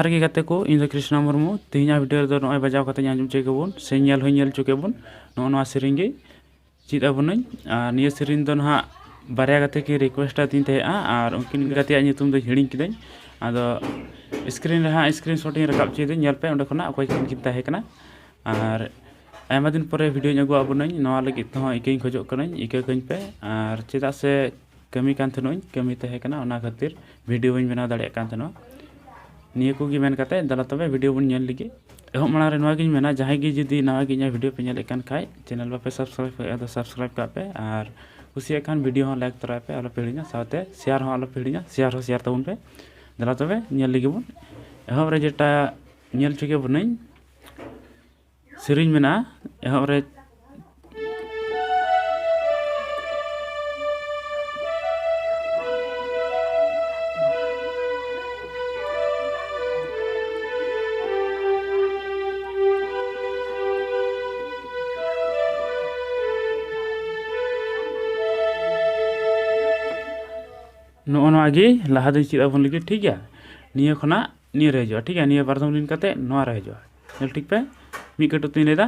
जोहार के गाते को इन कृष्णा मुर्मू तेहना वीडियो दो नय बजाव कते आंजम चेकबोन से नेल चुकेबोन नोआ सेरिंग गे चीज अबोन निया सेरिंग दो ना बारया गाते के रिक्वेस्ट तीन थे और उनकिन गाते नितुम दो हिड़िंग किदኝ आदो स्क्रीन रे स्क्रीन शॉटिंग रकाब चेदे नेल पे ओंडे खना अकोय किन ताहे कना और आयमा दिन परे वीडियो अगु अबोन नोआ लगी तो इकें खोजो कनኝ इके कኝ पे और चेदा से कमी कान थनोñ कमी ताहे कना ओना खातिर वीडियो बन बना दाड़े कान थनो निया को मेन करते दला तब वीडियो बन लगे एहब मांगे मेना जहाँ की जुदी नवा गे वीडियो पे नेल खाई चैनल बापे सब्सक्राइब सब्सक्राइब का पे और कुछ वीडियो हो लाइक तरा पे आलोपे हिड़िया साथे शेयर हो आलोपे हिड़िया शेयर तबन पे दला तब लगे बन एहब रे जेटा नेल चुके बन सेरिंग मेना एहब रे नोगे लहा दिन चीज आबन लगे ठीक है निया खना निया रह ठीक है निया बारदम लिन करते नोआ रह नेल ठीक पे मी कटो तीन लेदा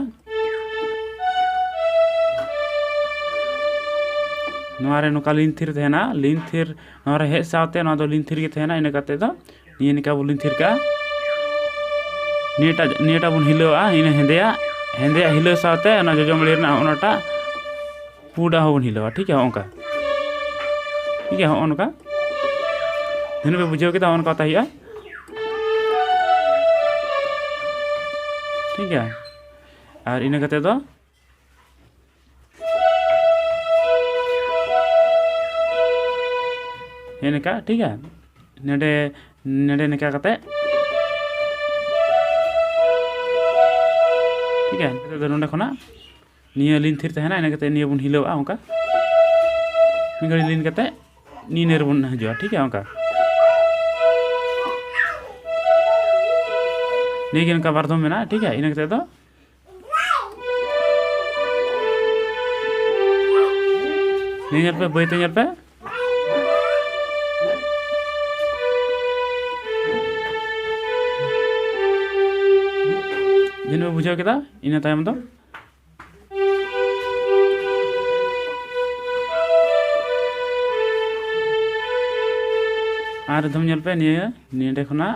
नोआ रे नोका लिन थिर थेना लिन थिर नोआ रे हे साथे नोआ दो लिन थिर के थेना इने करते दो निया निका बो लिन थिर का नियटा बन हिलोआ इने हेंदेया हिलो साथे ना जजमली ना ओनाटा पूडा होबन हिलोआ ठीक है ओंका ठीक है ओनका दिन पे बुझे के ओनका ताहिया ठीक है और इन कते दो हेनका ठीक है नेडे नेडे निका कते ठीक है तो नोंडे खना निया लिन थिर तहना इन कते निया बन हिलोआ ओनका मिगड़ी लिन कते नी नेर बन हजुआ ठीक है ओनका नहीं इनका बारदम में ठीक है इन कते दो नहीं पे बैते पे जिन में बुझाव केदा इन तायम दो और धम पे निये खना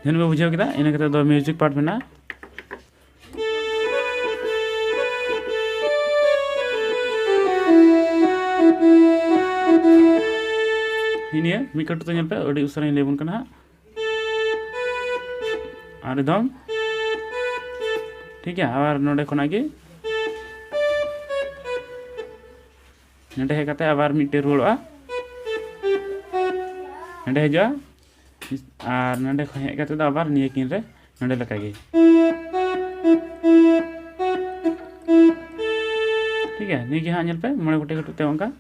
जन में बुझाव केदा इन कते दो म्यूजिक पार्ट में हिनिया मी कटु तो पे अड़ी उसरा लेबन कना और एकदम ठीक है और नोडे खना गे नडे हे कते आबार मिटे रुड़ा नडे हजुआ और नडे हे कते द आबार निये किन रे नडे लका गे ठीक है निये गे हां पे मोड़े गोटे कटुते ओंका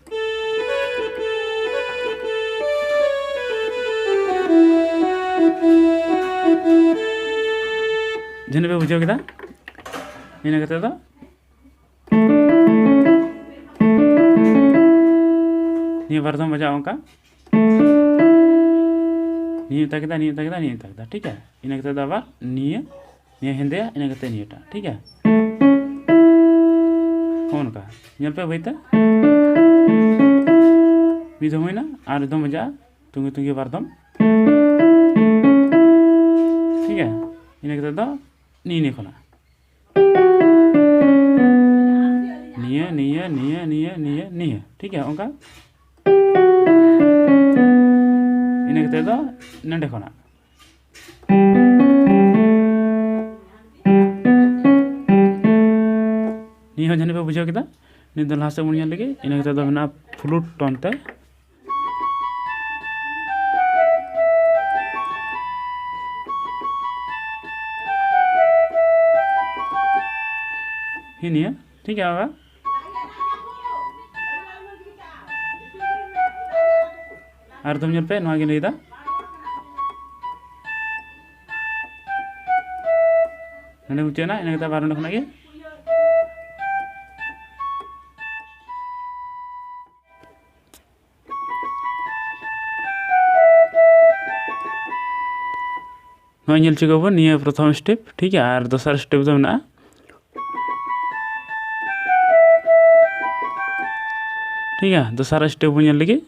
जन पे बुझाव केदा इन कते दो निया बारदम बजा ओंका निया ताकेदा ठीक है इन कते दो आबार निया हेंदेया इन कते नियाटा ठीक है ओनका नेल पे बैता मिदम होइना और दम बजा तुंगे तुंगे बारदम ठीक है इन कते दो नी खना निया ठीक है ओंका इन कते दो नंडे खना निया जने पे बुझाव केदा नि दो लास्ट मुनिया लगे इन कते दो ना फ्लूट टोन ते हिनिया ठीक है आगा और तुम पे नोगे लेदा नोंडे मुचादना इन कते बार नोंडे खना गे नोय चुकाबन निया प्रथम स्टेप ठीक है और दोसर स्टेप दो मेना ठीक है दोसर स्टेप बन लगे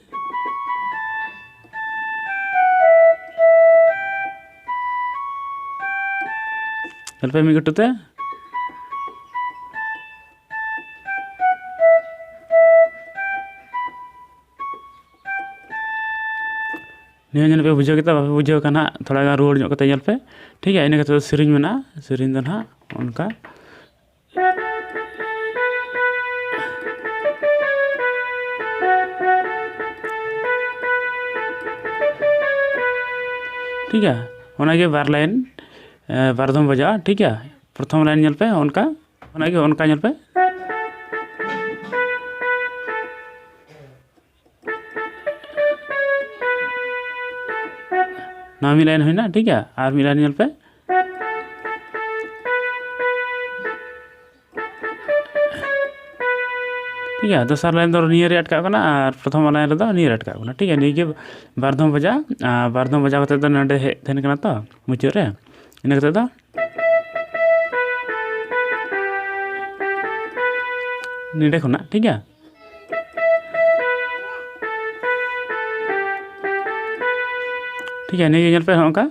पे मी गटुते निया पे बुझे बापे बुझे थोड़ा गान रुआड़ पे ठीक है इन सेरी मेना सेरी ना उनका ठीक है उनके बार लाइन बारदम बजा ठीक है प्रथम लाइन पे उनका पे ना मी लाइन होना ठीक है और मी लाइन पे ठीक है दोसर लाइन दो नियर अटका और प्रथम लाइन रे दो नियर अटका ठीक है निगे बारदम बजा कते दो नडे हेन कना तो मुचाद रे इन कते दो निडे खुना ठीक है ठीक है निगे पे होंका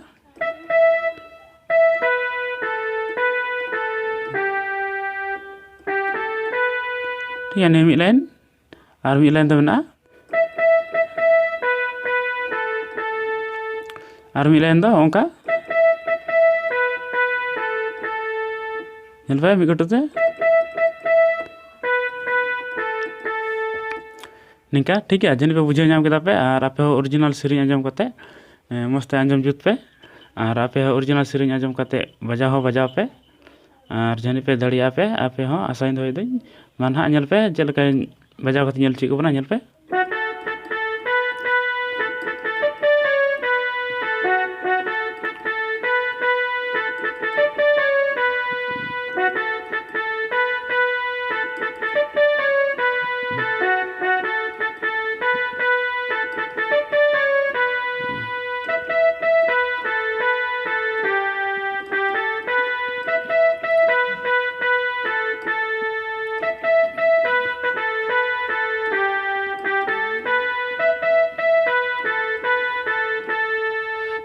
ठीक है नहीं मी लाइन और मी लाइन तो मेना और मी लाइन दो ओंका पे मी गटुते निका ठीक है जन पे बुझे नाम के पे और आपे ओरिजिनल सेरी आंजम करते मस्त आंजम जुत पे और आपे ओरिजिनल सेरी आंजम करते बजाओ पे और जन पे दड़िया पे आपे हो आसाइन दो दिन मान हाँ पे चलका बजाव करते चेक बना पे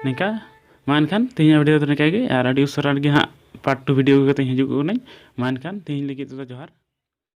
निका मानखान तीन वीडियो तो निका और अड़ी उसरा हाँ पार्ट 2 वीडियो के हजूँ मानखान तीन लगे तो जोहार।